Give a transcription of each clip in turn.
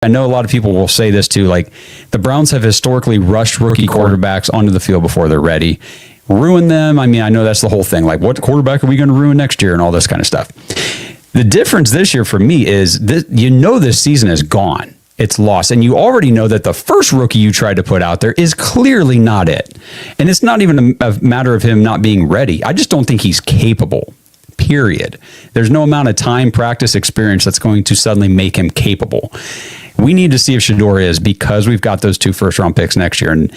I know a lot of people will say this too, like the Browns have historically rushed rookie quarterbacks onto the field before they're ready. Ruin them. I mean, I know that's the whole thing. Like, what quarterback are we going to ruin next year and all this kind of stuff. The difference this year for me is that this season is gone. It's lost. And you already know that the first rookie you tried to put out there is clearly not it. And it's not even a matter of him not being ready. I just don't think he's capable. Period. There's no amount of time, practice, experience that's going to suddenly make him capable. We need to see if Shedeur is, because we've got those 2 first-round picks next year. And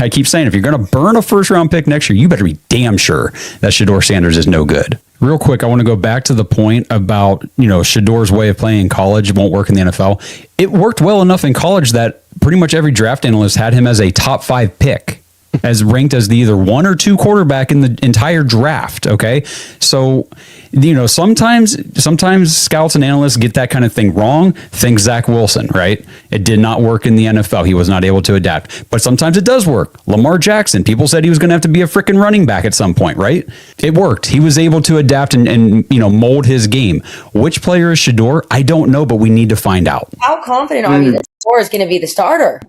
I keep saying, if you're going to burn a first-round pick next year, you better be damn sure that Shedeur Sanders is no good. Real quick, I want to go back to the point about, Shedeur's way of playing in college won't work in the NFL. It worked well enough in college that pretty much every draft analyst had him as a top 5 pick, as ranked as the either 1 or 2 quarterback in the entire draft. Okay. So, sometimes scouts and analysts get that kind of thing wrong. Think Zach Wilson, right? It did not work in the NFL. He was not able to adapt, but sometimes it does work. Lamar Jackson, people said he was going to have to be a freaking running back at some point, right? It worked. He was able to adapt and mold his game. Which player is Shedeur? I don't know, but we need to find out. How confident are you that Shedeur is going to be the starter?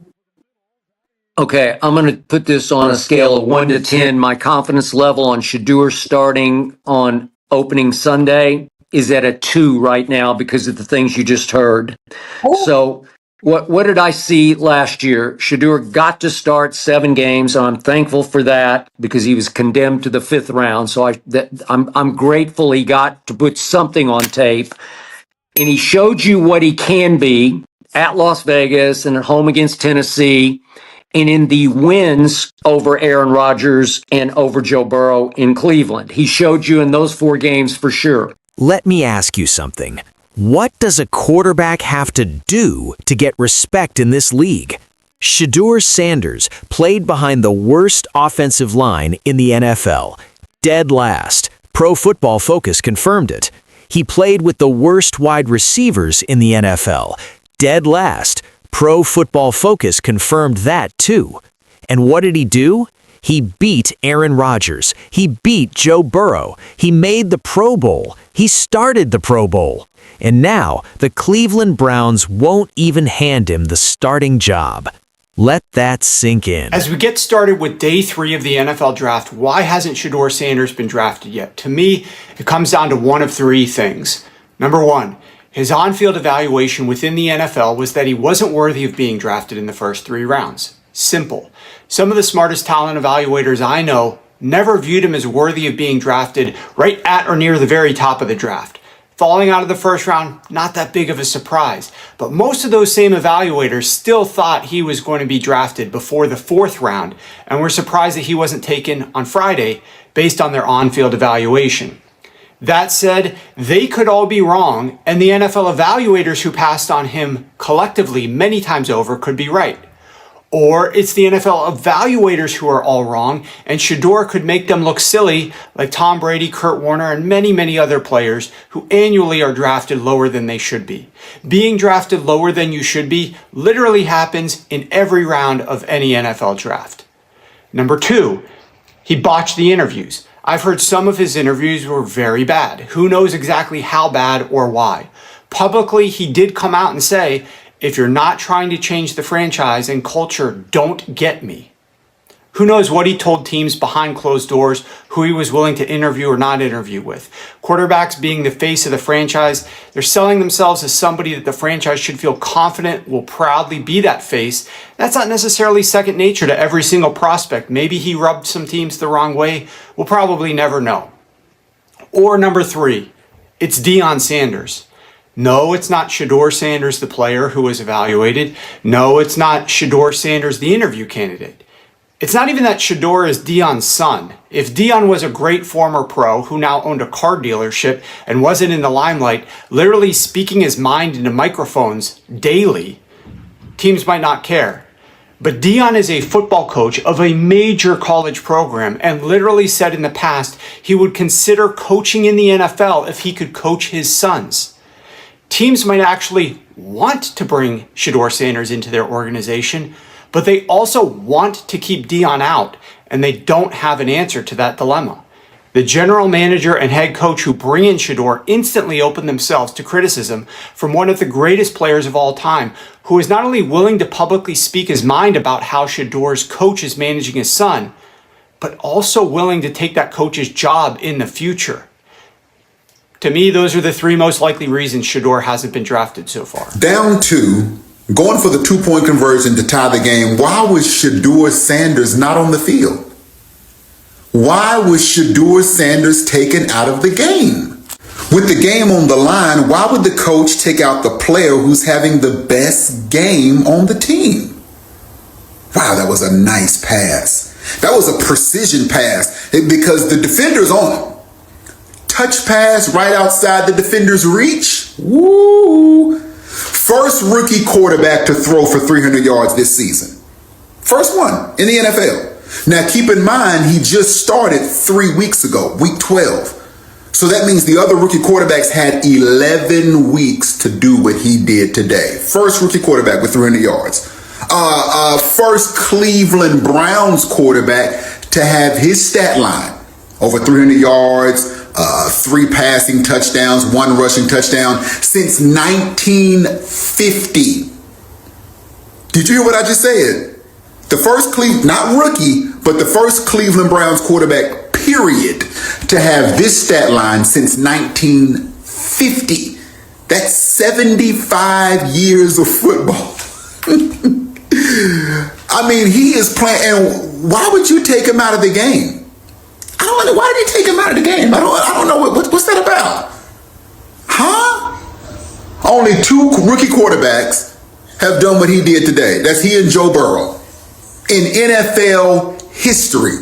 Okay, I'm going to put this on a scale of 1 to 10. My confidence level on Shedeur starting on opening Sunday is at a 2 right now because of the things you just heard. Oh. So what did I see last year? Shedeur got to start 7 games, and I'm thankful for that because he was condemned to the 5th round. So I'm grateful he got to put something on tape, and he showed you what he can be at Las Vegas and at home against Tennessee, and in the wins over Aaron Rodgers and over Joe Burrow in Cleveland. He showed you in those 4 games for sure. Let me ask you something. What does a quarterback have to do to get respect in this league? Shedeur Sanders played behind the worst offensive line in the NFL. Dead last. Pro Football Focus confirmed it. He played with the worst wide receivers in the NFL. Dead last. Pro Football Focus confirmed that too. And what did he do? He beat Aaron Rodgers. He beat Joe Burrow. He made the Pro Bowl. He started the Pro Bowl. And now the Cleveland Browns won't even hand him the starting job. Let that sink in. As we get started with day 3 of the NFL draft, why hasn't Shedeur Sanders been drafted yet? To me, it comes down to one of 3 things. Number 1, his on-field evaluation within the NFL was that he wasn't worthy of being drafted in the first 3 rounds. Simple. Some of the smartest talent evaluators I know never viewed him as worthy of being drafted right at or near the very top of the draft. Falling out of the first round, not that big of a surprise. But most of those same evaluators still thought he was going to be drafted before the 4th round and were surprised that he wasn't taken on Friday based on their on-field evaluation. That said, they could all be wrong, and the NFL evaluators who passed on him collectively many times over could be right. Or it's the NFL evaluators who are all wrong, and Shedeur could make them look silly like Tom Brady, Kurt Warner, and many, many other players who annually are drafted lower than they should be. Being drafted lower than you should be literally happens in every round of any NFL draft. Number 2, he botched the interviews. I've heard some of his interviews were very bad. Who knows exactly how bad or why? Publicly, he did come out and say, if you're not trying to change the franchise and culture, don't get me. Who knows what he told teams behind closed doors, who he was willing to interview or not interview with. Quarterbacks being the face of the franchise, they're selling themselves as somebody that the franchise should feel confident will proudly be that face. That's not necessarily second nature to every single prospect. Maybe he rubbed some teams the wrong way. We'll probably never know. Or number 3, it's Deion Sanders. No, it's not Shedeur Sanders, the player who was evaluated. No, it's not Shedeur Sanders, the interview candidate. It's not even that Shedeur is Deion's son. If Deion was a great former pro who now owned a car dealership and wasn't in the limelight, literally speaking his mind into microphones daily, teams might not care. But Deion is a football coach of a major college program and literally said in the past he would consider coaching in the NFL if he could coach his sons. Teams might actually want to bring Shedeur Sanders into their organization, but they also want to keep Deion out, and they don't have an answer to that dilemma. The general manager and head coach who bring in Shedeur instantly open themselves to criticism from one of the greatest players of all time, who is not only willing to publicly speak his mind about how Shedeur's coach is managing his son, but also willing to take that coach's job in the future. To me, those are the three most likely reasons Shedeur hasn't been drafted so far. Down two, going for the 2-point conversion to tie the game. Why was Shedeur Sanders not on the field? Why was Shedeur Sanders taken out of the game? With the game on the line, why would the coach take out the player who's having the best game on the team? Wow, that was a nice pass. That was a precision pass because the defender's on him. Touch pass right outside the defender's reach. Woo! First rookie quarterback to throw for 300 yards this season. First one in the NFL. Now, keep in mind, he just started 3 weeks ago, week 12. So that means the other rookie quarterbacks had 11 weeks to do what he did today. First rookie quarterback with 300 yards. First Cleveland Browns quarterback to have his stat line over 300 yards, 3 passing touchdowns, 1 rushing touchdown since 1950. Did you hear what I just said? The first not rookie, but the first Cleveland Browns quarterback, period, to have this stat line since 1950. That's 75 years of football. I mean, he is playing, and why would you take him out of the game? I don't know. Why did he take him out of the game? I don't know. What's that about? Huh? Only 2 rookie quarterbacks have done what he did today. That's he and Joe Burrow. In NFL history,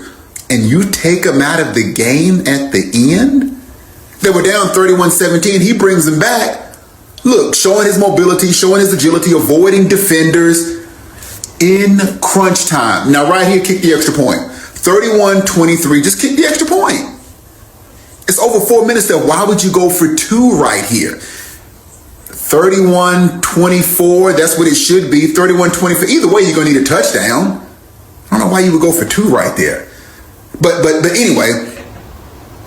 and you take them out of the game at the end? They were down 31-17. He brings them back. Look, showing his mobility, showing his agility, avoiding defenders in crunch time. Now, right here, kick the extra point. 31-23, just kick the extra point. It's over 4 minutes there. Why would you go for 2 right here? 31-24, that's what it should be. 31-24. Either way, you're going to need a touchdown. I don't know why you would go for 2 right there. But anyway,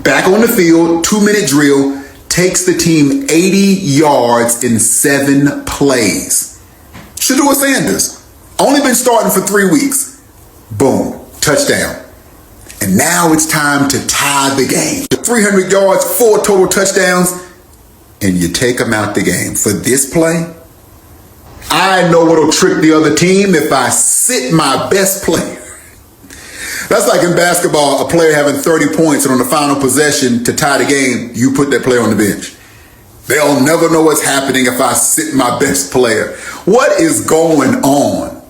back on the field, 2-minute drill, takes the team 80 yards in 7 plays. Shedeur Sanders, only been starting for 3 weeks. Boom, touchdown. And now it's time to tie the game. 300 yards, 4 total touchdowns, and you take them out the game. For this play, I know what'll trick the other team if I sit my best player. That's like in basketball, a player having 30 points and on the final possession to tie the game, you put that player on the bench. They'll never know what's happening if I sit my best player. What is going on?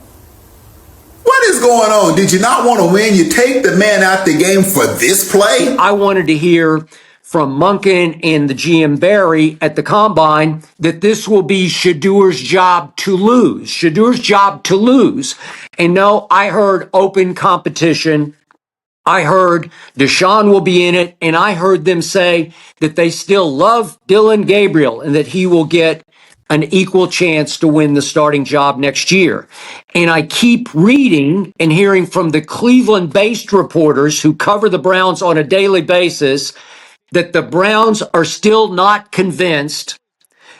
What is going on? Did you not want to win? You take the man out the game for this play? I wanted to hear from Monken and the GM Barry at the Combine that this will be Shedeur's job to lose. Shedeur's job to lose. And no, I heard open competition. I heard Deshaun will be in it. And I heard them say that they still love Dylan Gabriel and that he will get an equal chance to win the starting job next year. And I keep reading and hearing from the Cleveland-based reporters who cover the Browns on a daily basis that the Browns are still not convinced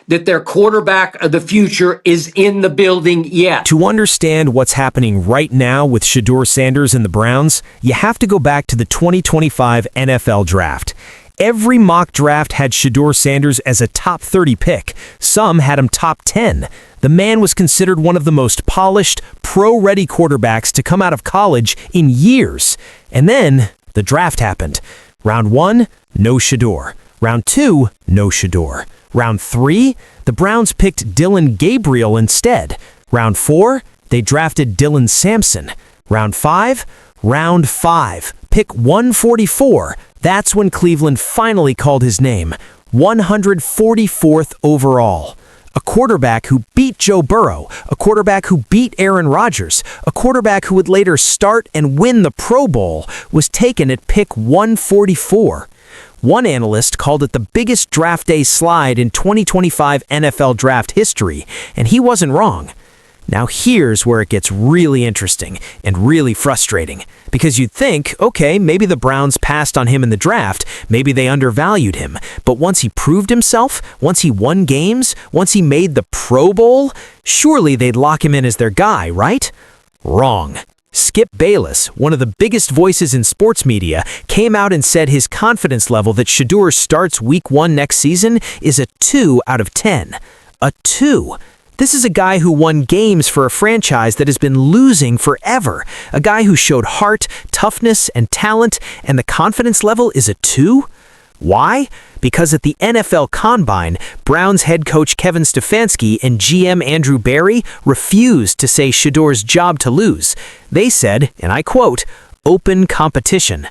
that their quarterback of the future is in the building yet. To understand what's happening right now with Shedeur Sanders and the Browns, you have to go back to the 2025 NFL Draft. Every mock draft had Shedeur Sanders as a top 30 pick. Some had him top 10. The man was considered one of the most polished, pro-ready quarterbacks to come out of college in years. And then the draft happened. Round 1, no Shedeur. Round 2, no Shedeur. Round 3, the Browns picked Dylan Gabriel instead. Round 4, they drafted Dylan Sampson. Round 5, pick 144. That's when Cleveland finally called his name. 144th overall. A quarterback who beat Joe Burrow, a quarterback who beat Aaron Rodgers, a quarterback who would later start and win the Pro Bowl, was taken at pick 144. One analyst called it the biggest draft day slide in 2025 NFL draft history, and he wasn't wrong. Now here's where it gets really interesting and really frustrating, because you'd think, okay, maybe the Browns passed on him in the draft, maybe they undervalued him, but once he proved himself, once he won games, once he made the Pro Bowl, surely they'd lock him in as their guy, right? Wrong. Skip Bayless, one of the biggest voices in sports media, came out and said his confidence level that Shedeur starts week 1 next season is a 2 out of 10. A 2. This is a guy who won games for a franchise that has been losing forever. A guy who showed heart, toughness, and talent, and the confidence level is a 2? Why? Because at the NFL Combine, Browns head coach Kevin Stefanski and GM Andrew Berry refused to say Shedeur's job to lose. They said, and I quote, "open competition."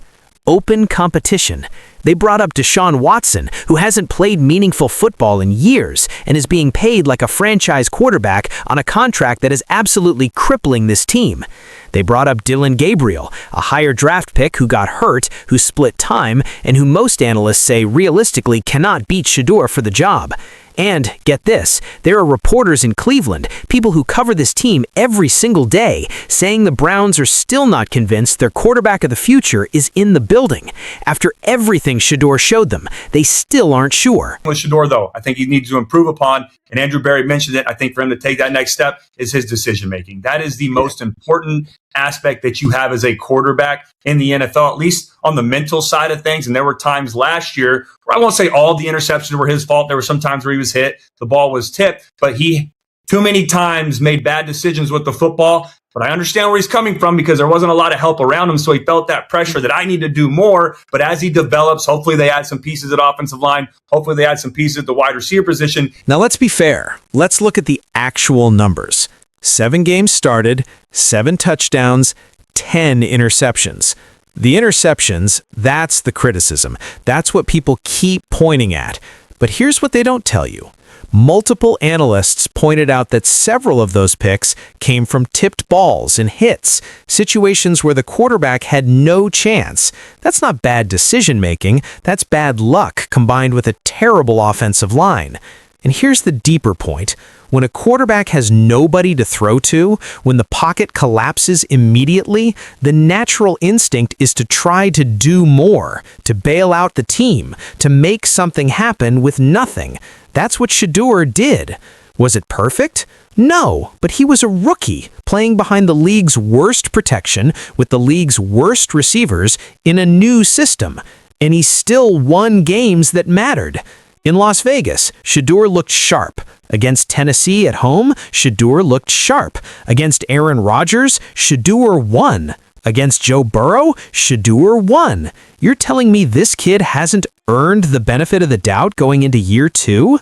Open competition. They brought up Deshaun Watson, who hasn't played meaningful football in years and is being paid like a franchise quarterback on a contract that is absolutely crippling this team. They brought up Dylan Gabriel, a higher draft pick who got hurt, who split time, and who most analysts say realistically cannot beat Shedeur for the job. And, get this, there are reporters in Cleveland, people who cover this team every single day, saying the Browns are still not convinced their quarterback of the future is in the building. After everything Shedeur showed them, they still aren't sure. With Shedeur, though, I think he needs to improve upon, and Andrew Berry mentioned it, I think for him to take that next step is his decision-making. That is the most important aspect that you have as a quarterback in the NFL, at least on the mental side of things. And there were times last year where I won't say all the interceptions were his fault. There were some times where he was hit, the ball was tipped, but he too many times made bad decisions with the football. But I understand where he's coming from because there wasn't a lot of help around him. So he felt that pressure that I need to do more. But as he develops, hopefully they add some pieces at offensive line. Hopefully they add some pieces at the wide receiver position. Now let's be fair. Let's look at the actual numbers. 7 games started, 7 touchdowns, 10 interceptions. The interceptions, that's the criticism. That's what people keep pointing at. But here's what they don't tell you. Multiple analysts pointed out that several of those picks came from tipped balls and hits, situations where the quarterback had no chance. That's not bad decision-making, that's bad luck combined with a terrible offensive line. And here's the deeper point. When a quarterback has nobody to throw to, when the pocket collapses immediately, the natural instinct is to try to do more, to bail out the team, to make something happen with nothing. That's what Shedeur did. Was it perfect? No, but he was a rookie, playing behind the league's worst protection, with the league's worst receivers, in a new system. And he still won games that mattered. In Las Vegas, Shedeur looked sharp. Against Tennessee at home, Shedeur looked sharp. Against Aaron Rodgers, Shedeur won. Against Joe Burrow, Shedeur won. You're telling me this kid hasn't earned the benefit of the doubt going into year 2?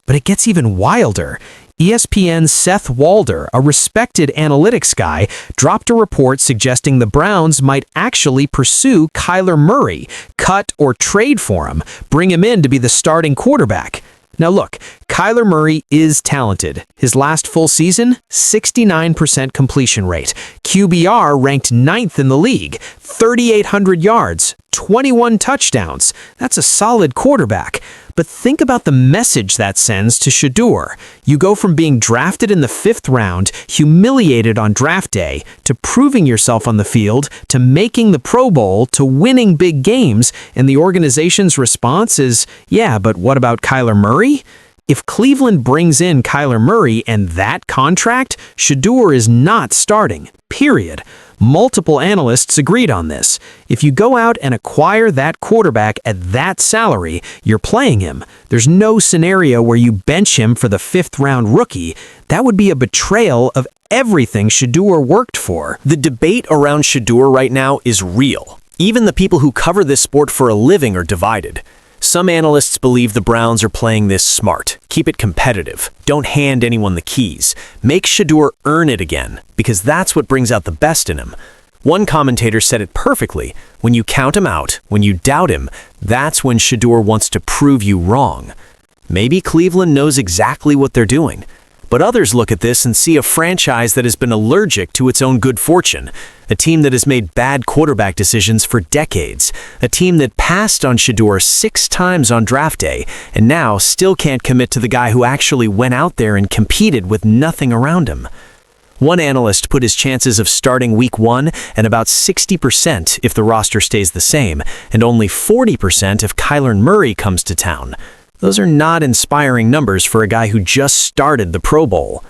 But it gets even wilder. ESPN's Seth Walder, a respected analytics guy, dropped a report suggesting the Browns might actually pursue Kyler Murray, cut or trade for him, bring him in to be the starting quarterback. Now look, Kyler Murray is talented. His last full season, 69% completion rate. QBR ranked 9th in the league, 3,800 yards, 21 touchdowns. That's a solid quarterback. But think about the message that sends to Shedeur. You go from being drafted in the 5th round, humiliated on draft day, to proving yourself on the field, to making the Pro Bowl, to winning big games, and the organization's response is, yeah, but what about Kyler Murray? If Cleveland brings in Kyler Murray and that contract, Shedeur is not starting, period. Multiple analysts agreed on this. If you go out and acquire that quarterback at that salary, you're playing him. There's no scenario where you bench him for the 5th round rookie. That would be a betrayal of everything Shedeur worked for. The debate around Shedeur right now is real. Even the people who cover this sport for a living are divided. Some analysts believe the Browns are playing this smart. Keep it competitive. Don't hand anyone the keys. Make Shedeur earn it again, because that's what brings out the best in him. One commentator said it perfectly. When you count him out, when you doubt him, that's when Shedeur wants to prove you wrong. Maybe Cleveland knows exactly what they're doing. But others look at this and see a franchise that has been allergic to its own good fortune, a team that has made bad quarterback decisions for decades, a team that passed on Shedeur 6 times on draft day, and now still can't commit to the guy who actually went out there and competed with nothing around him. One analyst put his chances of starting week 1 at about 60% if the roster stays the same, and only 40% if Kyler Murray comes to town. Those are not inspiring numbers for a guy who just started the Pro Bowl.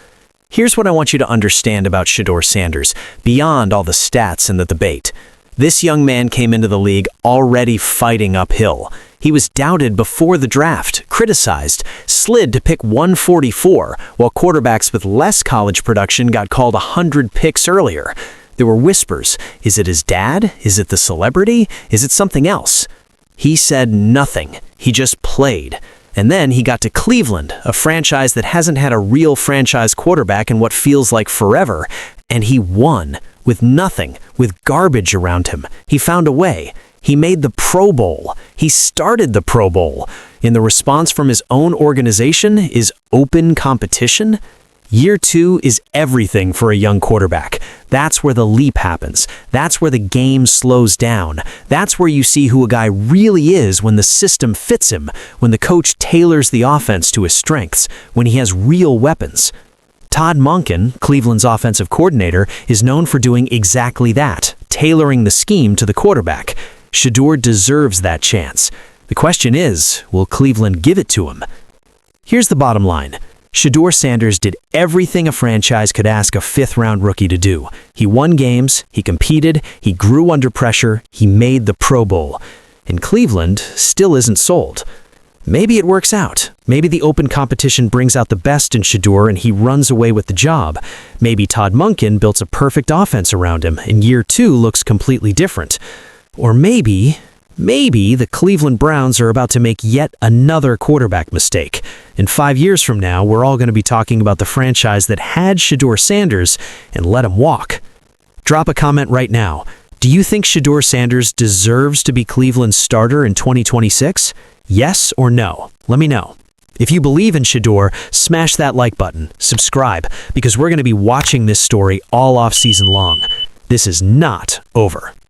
Here's what I want you to understand about Shedeur Sanders, beyond all the stats and the debate. This young man came into the league already fighting uphill. He was doubted before the draft, criticized, slid to pick 144, while quarterbacks with less college production got called 100 picks earlier. There were whispers. Is it his dad? Is it the celebrity? Is it something else? He said nothing. He just played. And then he got to Cleveland, a franchise that hasn't had a real franchise quarterback in what feels like forever, and he won. With nothing, with garbage around him. He found a way. He made the Pro Bowl. He started the Pro Bowl. And the response from his own organization is open competition. Year 2 is everything for a young quarterback. That's where the leap happens. That's where the game slows down. That's where you see who a guy really is when the system fits him, when the coach tailors the offense to his strengths, when he has real weapons. Todd Monken, Cleveland's offensive coordinator, is known for doing exactly that, tailoring the scheme to the quarterback. Shedeur deserves that chance. The question is, will Cleveland give it to him? Here's the bottom line. Shedeur Sanders did everything a franchise could ask a fifth-round rookie to do. He won games, he competed, he grew under pressure, he made the Pro Bowl. And Cleveland still isn't sold. Maybe it works out. Maybe the open competition brings out the best in Shedeur and he runs away with the job. Maybe Todd Monken built a perfect offense around him and year 2 looks completely different. Or maybe the Cleveland Browns are about to make yet another quarterback mistake. In 5 years from now, we're all going to be talking about the franchise that had Shedeur Sanders and let him walk. Drop a comment right now. Do you think Shedeur Sanders deserves to be Cleveland's starter in 2026? Yes or no? Let me know. If you believe in Shedeur, smash that like button, subscribe, because we're going to be watching this story all off season long. This is not over.